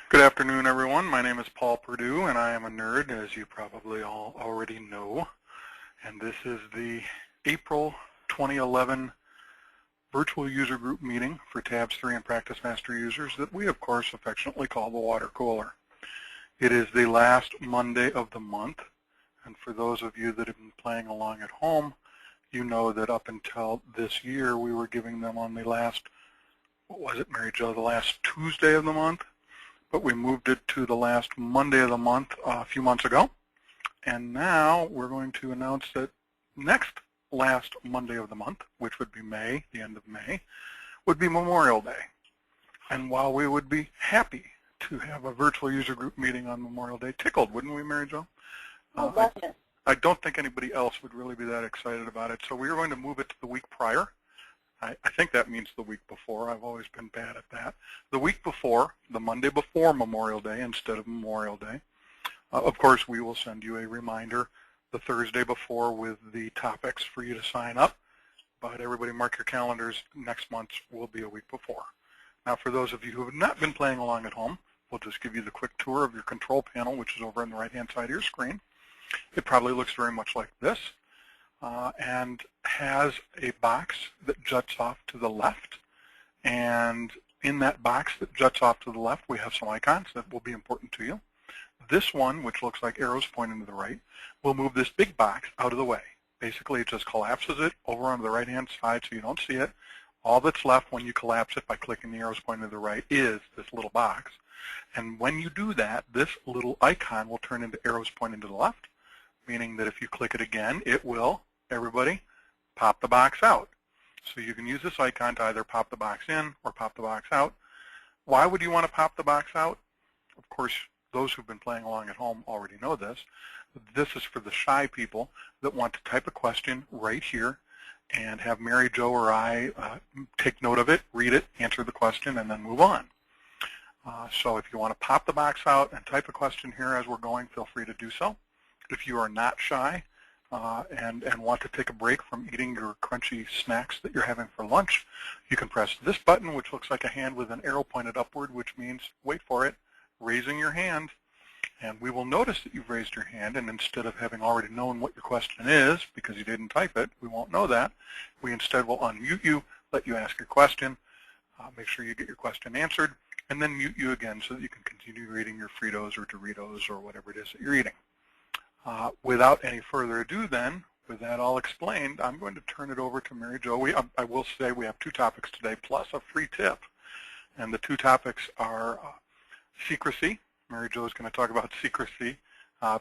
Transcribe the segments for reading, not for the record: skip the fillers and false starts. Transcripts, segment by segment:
Good afternoon, everyone. My name is Paul Perdue, and I am a nerd, as you probably all already know. And this is the April 2011 virtual user group meeting for Tabs 3 and Practice Master users that we, of course, affectionately call the water cooler. It is the last Monday of the month, and for those of you that have been playing along at home, you know that up until this year we were giving them on the last, what was it, Mary Jo, the last Tuesday of the month? But we moved it to the last Monday of the month a few months ago. And now we're going to announce that next last Monday of the month, which would be May, the end of May, would be Memorial Day. And while we would be happy to have a virtual user group meeting on Memorial Day, tickled, wouldn't we, Mary Jo? I don't think anybody else would really be that excited about it. So we are going to move it to the week prior. I think that means the week before. I've always been bad at that. The week before, the Monday before Memorial Day instead of Memorial Day. Of course, we will send you a reminder the Thursday before with the topics for you to sign up. But everybody mark your calendars. Next month will be a week before. Now, for those of you who have not been playing along at home, we'll just give you the quick tour of your control panel, which is over on the right-hand side of your screen. It probably looks very much like this. And has a box that juts off to the left. And in that box that juts off to the left, we have some icons that will be important to you. This one, which looks like arrows pointing to the right, will move this big box out of the way. Basically, it just collapses it over on the right-hand side so you don't see it. All that's left when you collapse it by clicking the arrows pointing to the right is this little box. And when you do that, this little icon will turn into arrows pointing to the left, meaning that if you click it again, it will, everybody, pop the box out. So you can use this icon to either pop the box in or pop the box out. Why would you want to pop the box out? Of course, those who've been playing along at home already know this. This is for the shy people that want to type a question right here and have Mary Jo or I take note of it, read it, answer the question, and then move on. So if you want to pop the box out and type a question here as we're going, feel free to do so. If you are not shy, and want to take a break from eating your crunchy snacks that you're having for lunch, you can press this button, which looks like a hand with an arrow pointed upward, which means, wait for it, raising your hand. And we will notice that you've raised your hand, and instead of having already known what your question is, because you didn't type it, we won't know that. We instead will unmute you, let you ask your question, make sure you get your question answered, and then mute you again so that you can continue eating your Fritos or Doritos or whatever it is that you're eating. Without any further ado then, with that all explained, I'm going to turn it over to Mary Jo. I will say we have two topics today plus a free tip. And the two topics are secrecy. Mary Jo is going to talk about secrecy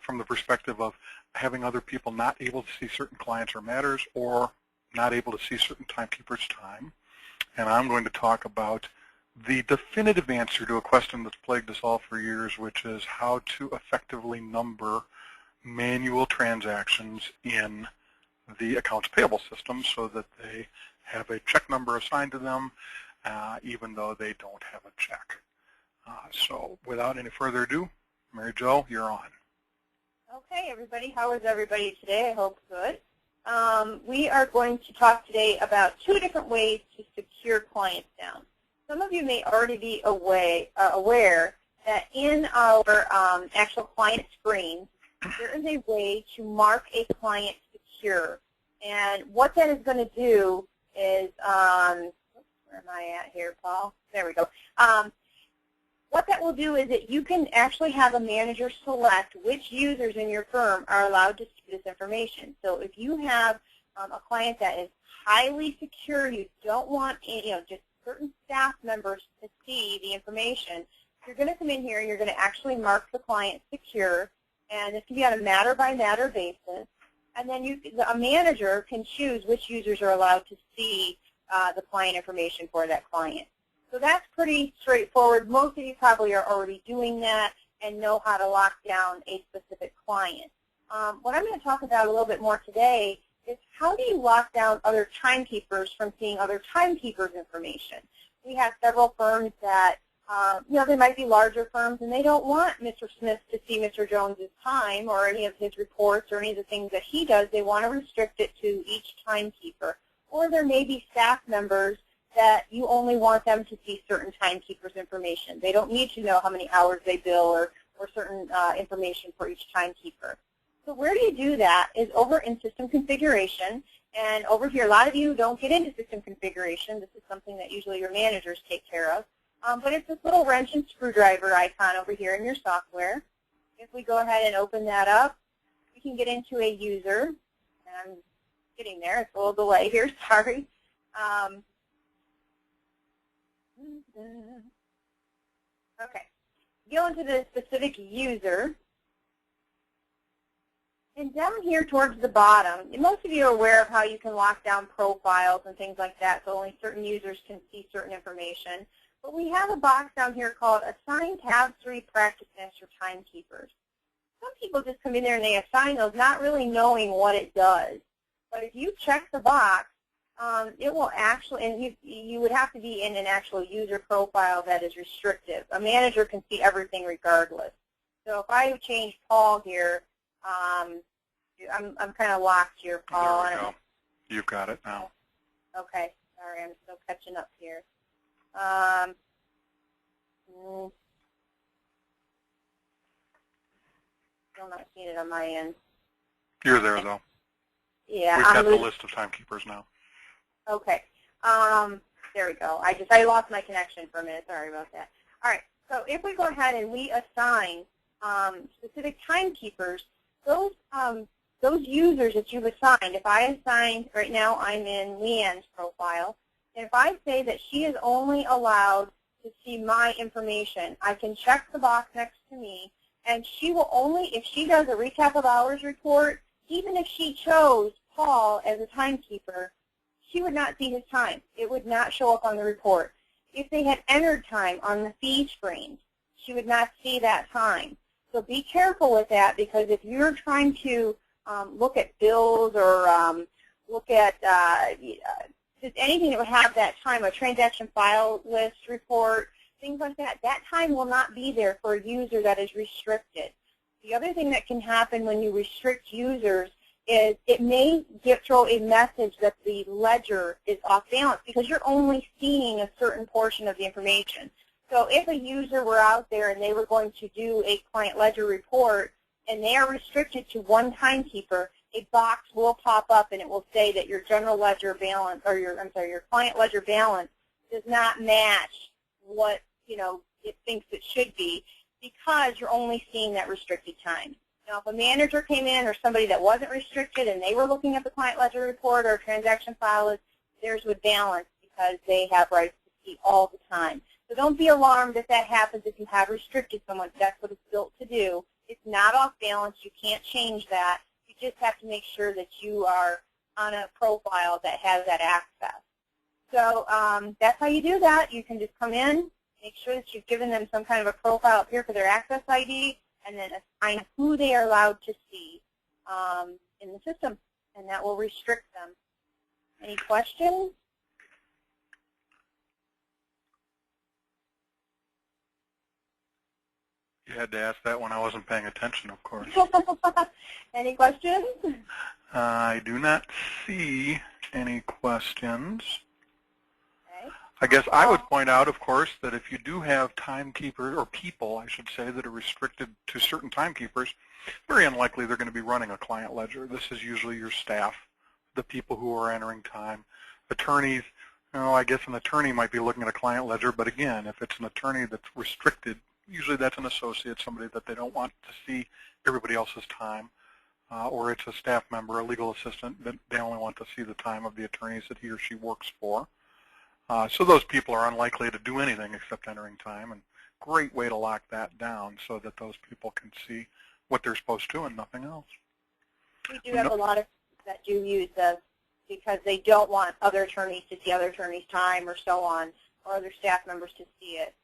from the perspective of having other people not able to see certain clients or matters or not able to see certain timekeepers' time. And I'm going to talk about the definitive answer to a question that's plagued us all for years, which is how to effectively number manual transactions in the accounts payable system so that they have a check number assigned to them even though they don't have a check. So without any further ado, Mary Jo, you're on. Okay, everybody. How is everybody today? I hope good. We are going to talk today about two different ways to secure clients down. Some of you may already be aware that in our actual client screen, there is a way to mark a client secure. And what that is going to do is, where am I at here, Paul? There we go. What that will do is that you can actually have a manager select which users in your firm are allowed to see this information. So if you have a client that is highly secure, you don't want just certain staff members to see the information, you're going to come in here and you're going to actually mark the client secure. And this can be on a matter-by-matter basis. And then a manager can choose which users are allowed to see the client information for that client. So that's pretty straightforward. Most of you probably are already doing that and know how to lock down a specific client. What I'm going to talk about a little bit more today is how do you lock down other timekeepers from seeing other timekeepers' information. We have several firms that they might be larger firms, and they don't want Mr. Smith to see Mr. Jones's time or any of his reports or any of the things that he does. They want to restrict it to each timekeeper. Or there may be staff members that you only want them to see certain timekeepers information. They don't need to know how many hours they bill or certain information for each timekeeper. So where do you do that is over in system configuration. And over here, a lot of you don't get into system configuration. This is something that usually your managers take care of. But it's this little wrench and screwdriver icon over here in your software. If we go ahead and open that up, we can get into a user. And I'm getting there. It's a little delay here. Sorry. Okay. Go into the specific user. And down here towards the bottom, most of you are aware of how you can lock down profiles and things like that, so only certain users can see certain information. But we have a box down here called Assign Tab 3 Practice Master Timekeepers. Some people just come in there and they assign those not really knowing what it does. But if you check the box, it will actually, and you would have to be in an actual user profile that is restrictive. A manager can see everything regardless. So if I change Paul here, I'm kind of locked here, Paul. There we go. You've got it now. Okay. Sorry, I'm still catching up here. Still not seeing it on my end. You're there, though. Yeah. We've got the list of timekeepers now. Okay. There we go. I lost my connection for a minute. Sorry about that. All right. So if we go ahead and we assign specific timekeepers, those users that you've assigned, if I assign, right now I'm in Leanne's profile, and if I say that she is only allowed to see my information, I can check the box next to me, and she will only, if she does a recap of hours report, even if she chose Paul as a timekeeper, she would not see his time. It would not show up on the report. If they had entered time on the fee screen, she would not see that time. So be careful with that, because if you're trying to look at bills or look at just anything that would have that time, a transaction file list report, things like that, that time will not be there for a user that is restricted. The other thing that can happen when you restrict users is it may throw a message that the ledger is off balance because you're only seeing a certain portion of the information. So if a user were out there and they were going to do a client ledger report and they are restricted to one timekeeper, a box will pop up and it will say that your general ledger balance, or your client ledger balance does not match what it thinks it should be, because you're only seeing that restricted time. Now, if a manager came in or somebody that wasn't restricted and they were looking at the client ledger report or a transaction file list, theirs would balance because they have rights to see all the time. So don't be alarmed if that happens if you have restricted someone. That's what it's built to do. It's not off balance. You can't change that. You just have to make sure that you are on a profile that has that access. So that's how you do that. You can just come in, make sure that you've given them some kind of a profile up here for their access ID, and then assign who they are allowed to see in the system, and that will restrict them. Any questions? You had to ask that when I wasn't paying attention, of course. Any questions? I do not see any questions. Okay. I guess I would point out, of course, that if you do have timekeepers, or people, I should say, that are restricted to certain timekeepers, very unlikely they're going to be running a client ledger. This is usually your staff, the people who are entering time. Attorneys, I guess an attorney might be looking at a client ledger, but again, if it's an attorney that's restricted, usually that's an associate, somebody that they don't want to see everybody else's time, or it's a staff member, a legal assistant, that they only want to see the time of the attorneys that he or she works for. So those people are unlikely to do anything except entering time, and great way to lock that down so that those people can see what they're supposed to and nothing else. We do have a lot of that do use this because they don't want other attorneys to see other attorneys' time or so on, or other staff members to see it.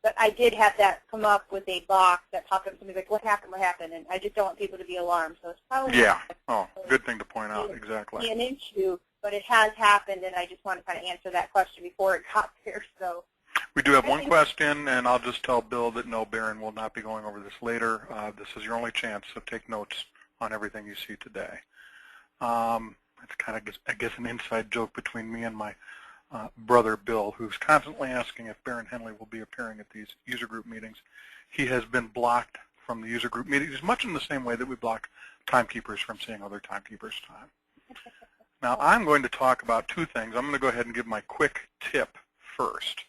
But I did have that come up with a box that popped up to me like, what happened, and I just don't want people to be alarmed. So it's probably good thing to point out, exactly. An issue, but it has happened, and I just want to kind of answer that question before it got there. So we do have one question, and I'll just tell Bill that no, Barron will not be going over this later. This is your only chance, so take notes on everything you see today. It's kind of, I guess, an inside joke between me and my brother Bill, who's constantly asking if Baron Henley will be appearing at these user group meetings. He has been blocked from the user group meetings, much in the same way that we block timekeepers from seeing other timekeepers' time. Now, I'm going to talk about two things. I'm going to go ahead and give my quick tip first.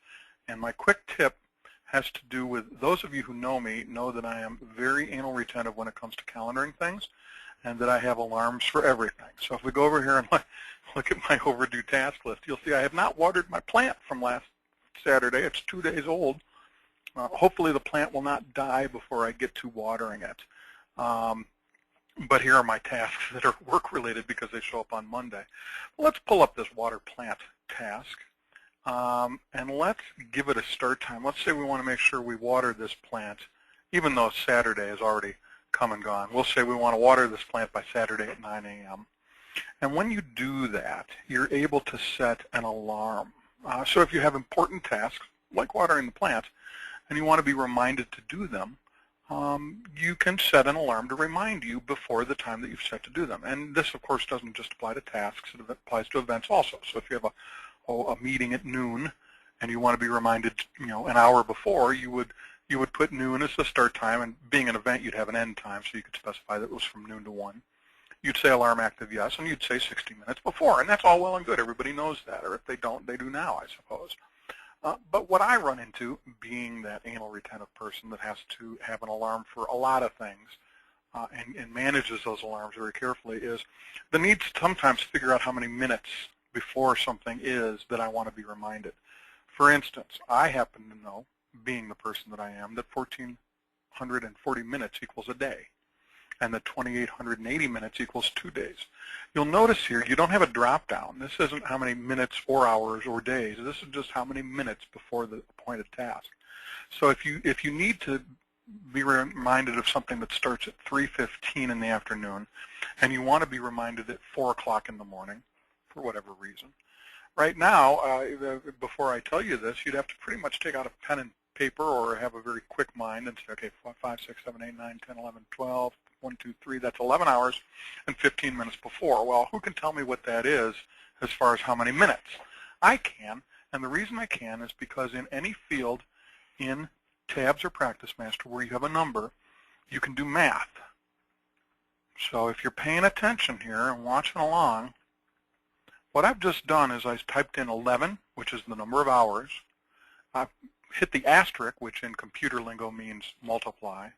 And my quick tip has to do with, those of you who know me know that I am very anal retentive when it comes to calendaring things, and that I have alarms for everything. So if we go over here and look at my overdue task list, you'll see I have not watered my plant from last Saturday. It's 2 days old. Hopefully the plant will not die before I get to watering it. But here are my tasks that are work-related because they show up on Monday. Let's pull up this water plant task, and let's give it a start time. Let's say we want to make sure we water this plant, even though Saturday is already come and gone. We'll say we want to water this plant by Saturday at 9 a.m. And when you do that, you're able to set an alarm. So if you have important tasks, like watering the plant, and you want to be reminded to do them, you can set an alarm to remind you before the time that you've set to do them. And this, of course, doesn't just apply to tasks. It applies to events also. So if you have a meeting at noon and you want to be reminded, an hour before, you would put noon as the start time, and being an event, you'd have an end time, so you could specify that it was from noon to 1. You'd say alarm active yes, and you'd say 60 minutes before, and that's all well and good. Everybody knows that, or if they don't, they do now, I suppose. But what I run into, being that anal retentive person that has to have an alarm for a lot of things and manages those alarms very carefully, is the need to sometimes figure out how many minutes before something is that I want to be reminded. For instance, I happen to know, being the person that I am, that 1,440 minutes equals a day, and that 2,880 minutes equals 2 days. You'll notice here you don't have a drop down. This isn't how many minutes or hours or days. This is just how many minutes before the appointed task. So if you need to be reminded of something that starts at 3:15 in the afternoon, and you want to be reminded at 4 o'clock in the morning, for whatever reason, right now, before I tell you this, you'd have to pretty much take out a pen and paper or have a very quick mind and say, okay, 5, 6, 7, 8, 9, 10, 11, 12, 1, 2, 3, that's 11 hours and 15 minutes before. Well, who can tell me what that is as far as how many minutes? I can, and the reason I can is because in any field in Tabs or Practice Master where you have a number, you can do math. So if you're paying attention here and watching along, what I've just done is I've typed in 11, which is the number of hours. I've hit the asterisk, which in computer lingo means multiply.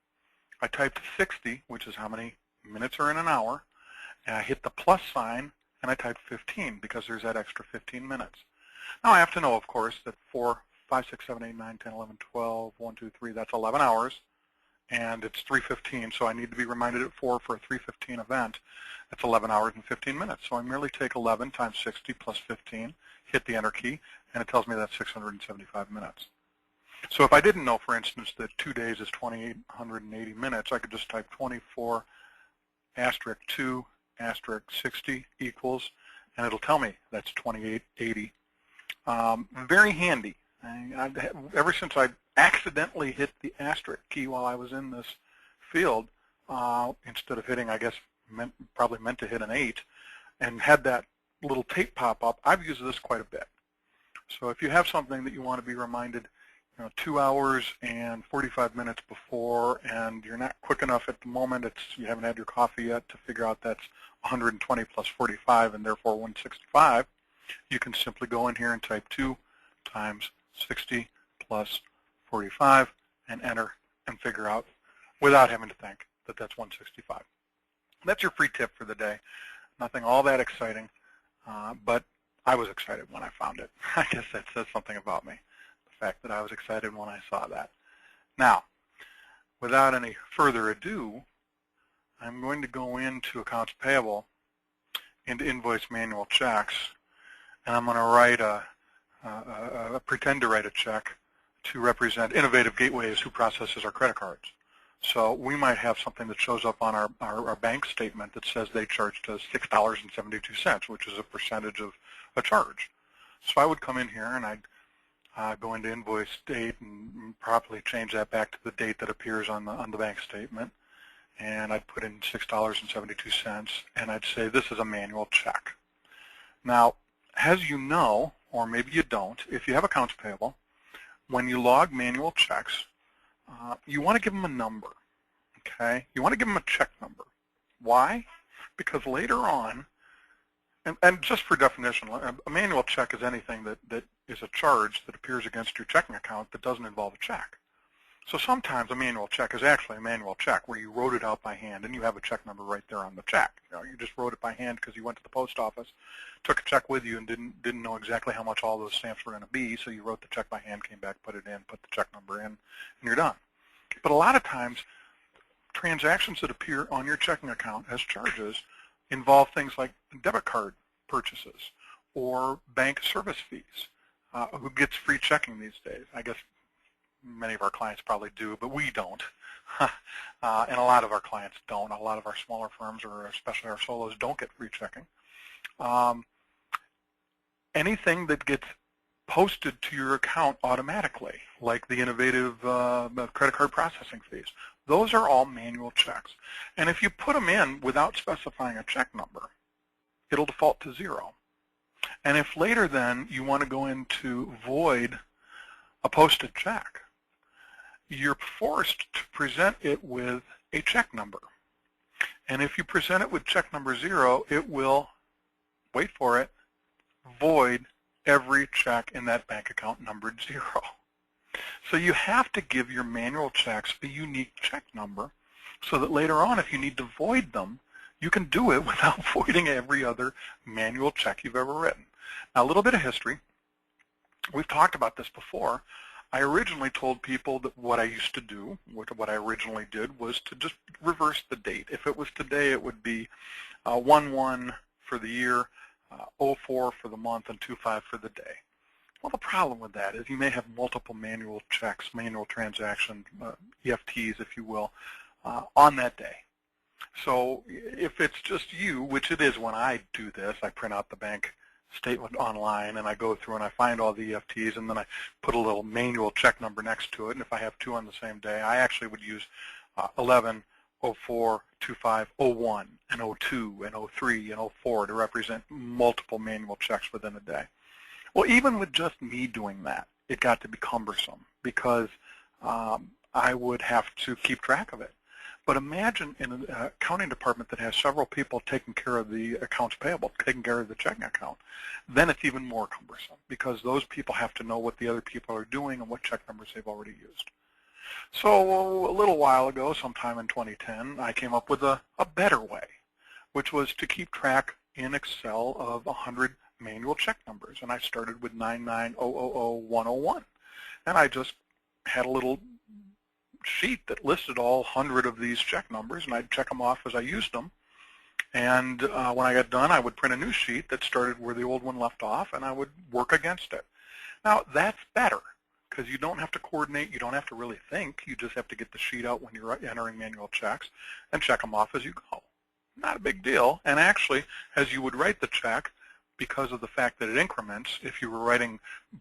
I typed 60, which is how many minutes are in an hour. And I hit the plus sign, and I typed 15 because there's that extra 15 minutes. Now I have to know, of course, that 4, 5, 6, 7, 8, 9, 10, 11, 12, 1, 2, 3, that's 11 hours. And it's 3:15, so I need to be reminded at 4 for a 3:15 event. That's 11 hours and 15 minutes. So I merely take 11 times 60 plus 15, hit the Enter key, and it tells me that's 675 minutes. So if I didn't know, for instance, that 2 days is 2,880 minutes, I could just type 24 asterisk 2 asterisk 60 equals, and it'll tell me that's 2,880. Very handy. Ever since I accidentally hit the asterisk key while I was in this field, instead of hitting, I guess, probably meant to hit an 8, and had that little tape pop up, I've used this quite a bit. So if you have something that you want to be reminded 2 hours and 45 minutes before, and you're not quick enough at the moment, you haven't had your coffee yet to figure out that's 120 plus 45 and therefore 165, you can simply go in here and type 2 times 60 plus 45 and enter and figure out without having to think that that's 165. That's your free tip for the day. Nothing all that exciting, but I was excited when I found it. I guess that says something about me, the fact that I was excited when I saw that. Now, without any further ado, I'm going to go into Accounts Payable, into Invoice Manual Checks, and I'm going to pretend to write a check to represent Innovative Gateways, who processes our credit cards. So we might have something that shows up on our bank statement that says they charged us $6.72, which is a percentage of a charge. So I would come in here and I'd go into invoice date and properly change that back to the date that appears on the bank statement. And I'd put in $6.72, and I'd say this is a manual check. Now, as you know, or maybe you don't, if you have accounts payable, when you log manual checks, you want to give them a number, okay? You want to give them a check number. Why? Because later on, and just for definition, a manual check is anything that is a charge that appears against your checking account that doesn't involve a check. So sometimes a manual check is actually a manual check where you wrote it out by hand and you have a check number right there on the check. You just wrote it by hand because you went to the post office, took a check with you, and didn't know exactly how much all those stamps were going to be, so you wrote the check by hand, came back, put it in, put the check number in, and you're done. But a lot of times, transactions that appear on your checking account as charges involve things like debit card purchases or bank service fees. Who gets free checking these days? I guess many of our clients probably do, but we don't. And a lot of our clients don't. A lot of our smaller firms, or especially our solos, don't get free checking. Anything that gets posted to your account automatically, like the innovative credit card processing fees, those are all manual checks. And if you put them in without specifying a check number, it'll default to 0. And if later then you want to go into void a posted check, you're forced to present it with a check number. And if you present it with check number 0, it will, wait for it, void every check in that bank account numbered 0. So you have to give your manual checks a unique check number so that later on, if you need to void them, you can do it without voiding every other manual check you've ever written. Now, a little bit of history. We've talked about this before. I originally told people that what I used to do, what I originally did, was to just reverse the date. If it was today, it would be 1/1 for the year, 04 for the month, and 25 for the day. Well, the problem with that is you may have multiple manual checks, manual transactions, EFTs, if you will, on that day. So if it's just you, which it is when I do this, I print out the bank statement online and I go through and I find all the EFTs and then I put a little manual check number next to it, and if I have 2 on the same day, I actually would use 11, 04, 25, 01, and 02, and 03, and 04 to represent multiple manual checks within a day. Well, even with just me doing that, it got to be cumbersome because I would have to keep track of it. But imagine in an accounting department that has several people taking care of the accounts payable, taking care of the checking account, then it's even more cumbersome because those people have to know what the other people are doing and what check numbers they've already used. So a little while ago, sometime in 2010, I came up with a better way, which was to keep track in Excel of 100 manual check numbers. And I started with 9900101. And I just had a little sheet that listed all 100 of these check numbers, and I'd check them off as I used them. And when I got done, I would print a new sheet that started where the old one left off, and I would work against it. Now, that's better because you don't have to coordinate. You don't have to really think. You just have to get the sheet out when you're entering manual checks and check them off as you go. Not a big deal. And actually, as you would write the check, because of the fact that it increments, if you were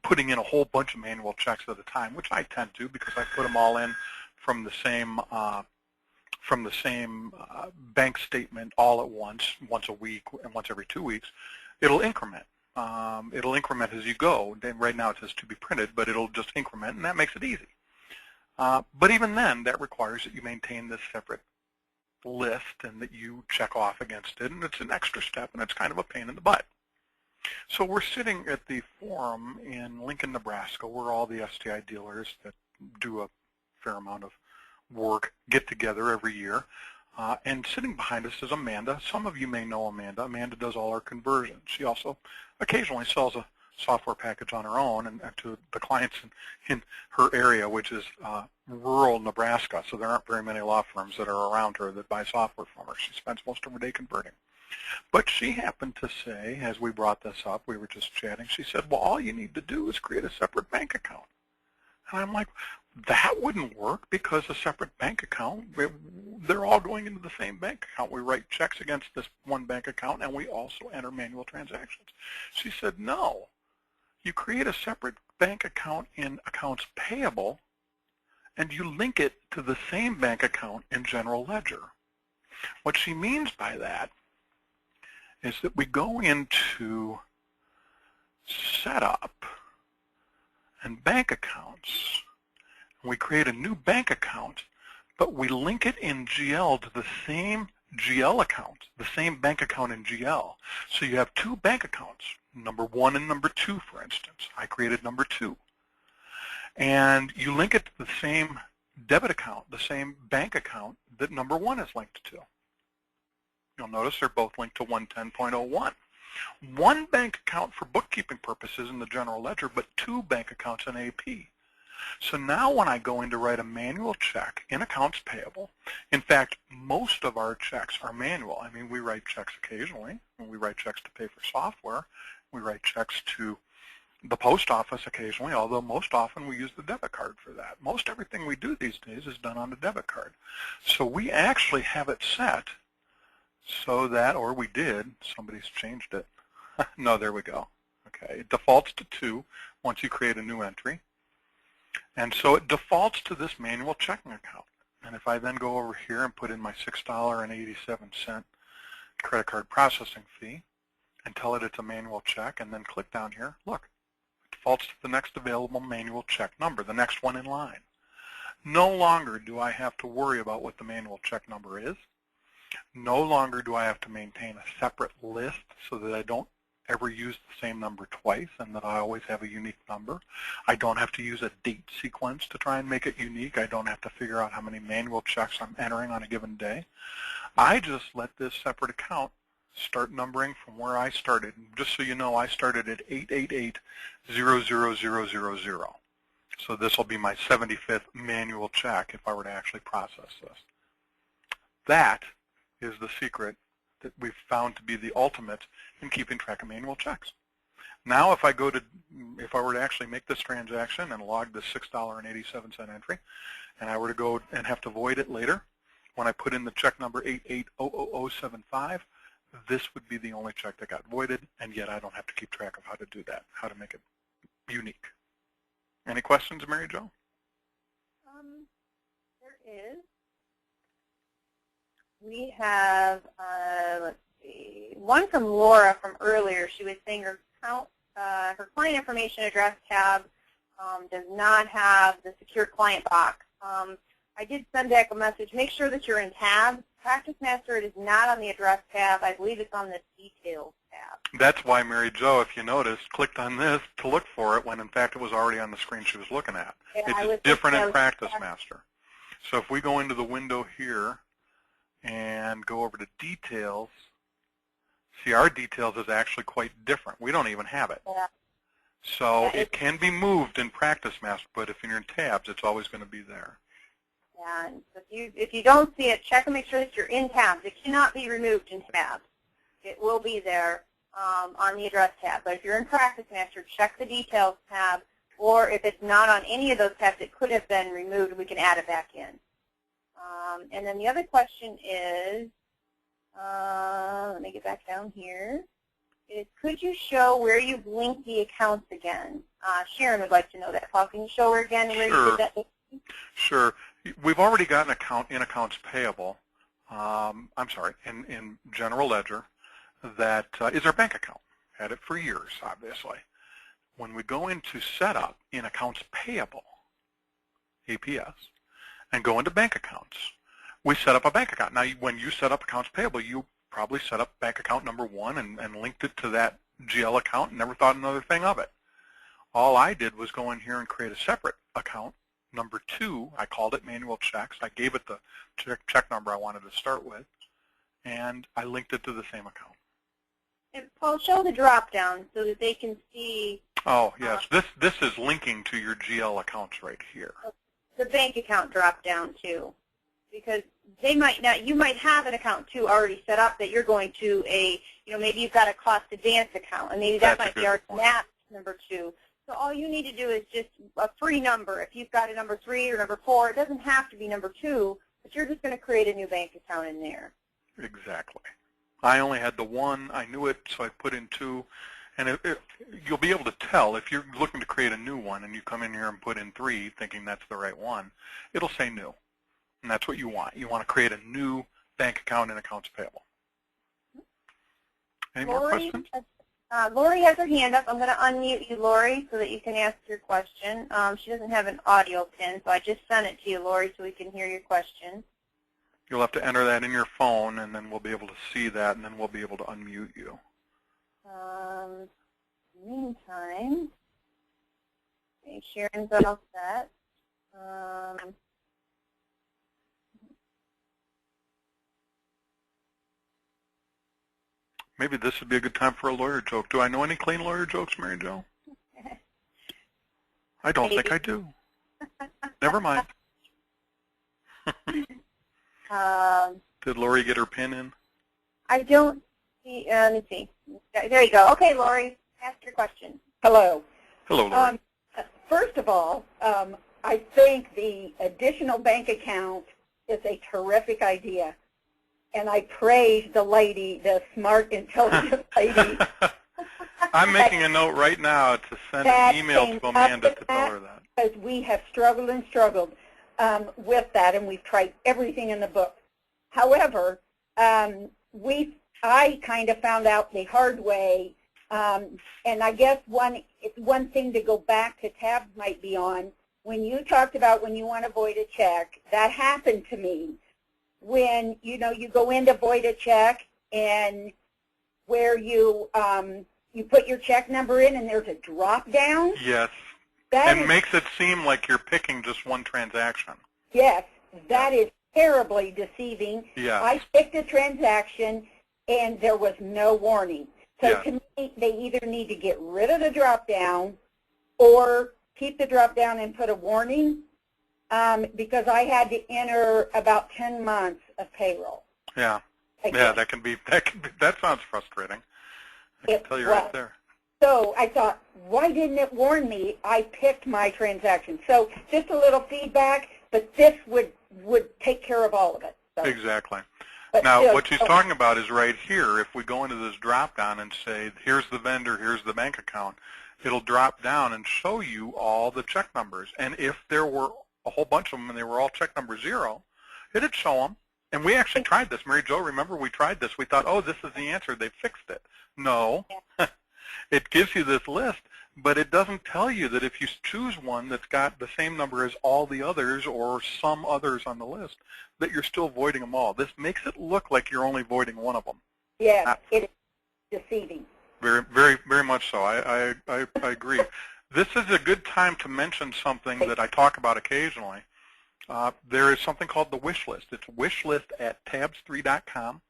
putting in a whole bunch of manual checks at a time, which I tend to because I put them all in from the same bank statement all at once a week and once every 2 weeks, it'll increment. It'll increment as you go. Right now it says to be printed, but it'll just increment, and that makes it easy. But even then, that requires that you maintain this separate list and that you check off against it, and it's an extra step, and it's kind of a pain in the butt. So we're sitting at the forum in Lincoln, Nebraska, where all the STI dealers that do a fair amount of work get together every year. And sitting behind us is Amanda. Some of you may know Amanda. Amanda does all our conversions. She also occasionally sells a software package on her own and to the clients in her area, which is rural Nebraska. So there aren't very many law firms that are around her that buy software from her. She spends most of her day converting. But she happened to say, as we brought this up, we were just chatting, she said, well, all you need to do is create a separate bank account. And I'm like, that wouldn't work because a separate bank account, they're all going into the same bank account. We write checks against this one bank account, and we also enter manual transactions. She said, no, you create a separate bank account in Accounts Payable, and you link it to the same bank account in General Ledger. What she means by that is that we go into setup and bank accounts. We create a new bank account, but we link it in GL to the same GL account, the same bank account in GL. So you have two bank accounts, number 1 and number 2, for instance. I created number 2. And you link it to the same debit account, the same bank account that number 1 is linked to. You'll notice they're both linked to 110.01. One bank account for bookkeeping purposes in the general ledger, but 2 bank accounts in AP. So now when I go in to write a manual check in accounts payable, in fact, most of our checks are manual. I mean, we write checks occasionally, and we write checks to pay for software. We write checks to the post office occasionally, although most often we use the debit card for that. Most everything we do these days is done on the debit card. So we actually have it set so that, or we did, somebody's changed it. No, there we go. Okay, it defaults to 2 once you create a new entry. And so it defaults to this manual checking account. And if I then go over here and put in my $6.87 credit card processing fee and tell it it's a manual check and then click down here, look, it defaults to the next available manual check number, the next one in line. No longer do I have to worry about what the manual check number is. No longer do I have to maintain a separate list so that I don't ever use the same number twice and that I always have a unique number. I don't have to use a date sequence to try and make it unique. I don't have to figure out how many manual checks I'm entering on a given day. I just let this separate account start numbering from where I started. Just so you know, I started at 888-00000. So this will be my 75th manual check if I were to actually process this. That is the secret that we've found to be the ultimate in keeping track of manual checks. Now if I were to actually make this transaction and log this $6.87 entry, and I were to go and have to void it later, when I put in the check number 8800075, this would be the only check that got voided, and yet I don't have to keep track of how to do that, how to make it unique. Any questions, Mary Jo? There is. We have, let's see, one from Laura from earlier. She was saying her client information address tab does not have the secure client box. I did send back a message. Make sure that you're in tabs. Practice Master, it is not on the address tab. I believe it's on the details tab. That's why Mary Jo, if you noticed, clicked on this to look for it when in fact it was already on the screen she was looking at. Yeah, it's different in Practice Master. So if we go into the window here and go over to details, see, our details is actually quite different. We don't even have it. Yeah. So it can be moved in Practice Master, but if you're in tabs, it's always going to be there. Yeah, and if you don't see it, check and make sure that you're in tabs. It cannot be removed in tabs. It will be there on the address tab. But if you're in Practice Master, check the details tab, or if it's not on any of those tabs, it could have been removed. We can add it back in. And then the other question is, let me get back down here, is could you show where you've linked the accounts again? Sharon would like to know that. Paul, can you show her again where you did that? Sure. We've already got an account in Accounts Payable, in General Ledger, that is our bank account. Had it for years, obviously. When we go into Setup in Accounts Payable, APS, and go into Bank Accounts, we set up a bank account. Now, when you set up Accounts Payable, you probably set up bank account number 1 and linked it to that GL account and never thought another thing of it. All I did was go in here and create a separate account, number 2. I called it Manual Checks. I gave it the check number I wanted to start with, and I linked it to the same account. And Paul, show the drop-down so that they can see. Oh, yes. This is linking to your GL accounts right here. The bank account drop-down, too. Because they might not, you might have an account, too, already set up that you're going to maybe you've got a cost advance account, and maybe that might be our SNAP number 2. So all you need to do is just a free number. If you've got a number 3 or number 4, it doesn't have to be number 2, but you're just going to create a new bank account in there. Exactly. I only had the 1. I knew it, so I put in 2. And you'll be able to tell if you're looking to create a new one and you come in here and put in 3 thinking that's the right one, it'll say new. And that's what you want. You want to create a new bank account in Accounts Payable. Any more questions? Lori has her hand up. I'm going to unmute you, Lori, so that you can ask your question. She doesn't have an audio pin, so I just sent it to you, Lori, so we can hear your question. You'll have to enter that in your phone, and then we'll be able to see that, and then we'll be able to unmute you. Meantime, okay, Sharon's all set. Maybe this would be a good time for a lawyer joke. Do I know any clean lawyer jokes, Mary Jo? I don't think I do. Never mind. Did Lori get her pin in? I don't see, let me see. There you go. Okay, Lori, ask your question. Hello. Hello, Lori. First of all, I think the additional bank account is a terrific idea. And I praise the lady, the smart, intelligent lady. I'm making a note right now to send an email to Amanda to tell her that. Because we have struggled and struggled with that, and we've tried everything in the book. However, I kind of found out the hard way, and I guess one thing to go back to tabs might be on, when you talked about when you want to void a check, that happened to me. When, you know, you go in to void a check and where you put your check number in and there's a drop down. Yes. And makes it seem like you're picking just one transaction. Yes, that is terribly deceiving. Yeah. I picked a transaction and there was no warning. So to me, they either need to get rid of the drop down or keep the drop down and put a warning. Because I had to enter about 10 months of payroll. Yeah, yeah, that sounds frustrating. I can tell you right there. So I thought, why didn't it warn me? I picked my transaction. So just a little feedback, but this would take care of all of it. So. Exactly. But now, still, what she's talking about is right here. If we go into this drop down and say, here's the vendor, here's the bank account, it'll drop down and show you all the check numbers. And if there were a whole bunch of them and they were all check number 0, it'd show them. And we actually tried this. Mary Jo, remember we tried this. We thought, oh, this is the answer. They fixed it. No. It gives you this list, but it doesn't tell you that if you choose one that's got the same number as all the others or some others on the list, that you're still voiding them all. This makes it look like you're only voiding one of them. Yeah, it is deceiving. Very, very, very much so. I agree. This is a good time to mention something that I talk about occasionally. There is something called the wish list. It's wishlist at tabs3.com.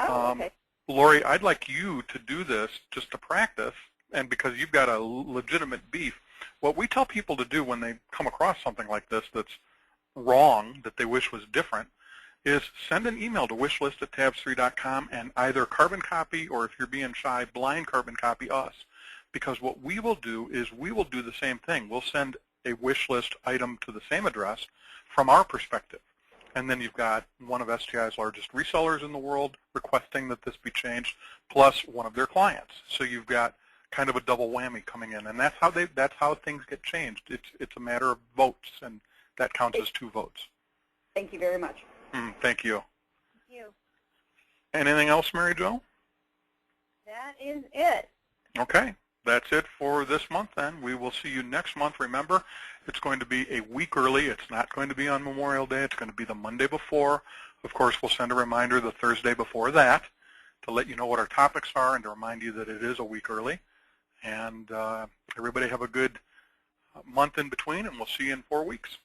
Oh, okay. Lori, I'd like you to do this just to practice, and because you've got a legitimate beef. What we tell people to do when they come across something like this that's wrong, that they wish was different, is send an email to wishlist at tabs3.com and either carbon copy, or if you're being shy, blind carbon copy us. Because what we will do is we will do the same thing. We'll send a wish list item to the same address from our perspective. And then you've got one of STI's largest resellers in the world requesting that this be changed, plus one of their clients. So you've got kind of a double whammy coming in. And that's how things get changed. It's a matter of votes, and that counts as 2 votes. Thank you very much. Thank you. Thank you. Anything else, Mary Jo? That is it. Okay. That's it for this month, then. We will see you next month. Remember, it's going to be a week early. It's not going to be on Memorial Day. It's going to be the Monday before. Of course, we'll send a reminder the Thursday before that to let you know what our topics are and to remind you that it is a week early. And everybody have a good month in between, and we'll see you in 4 weeks.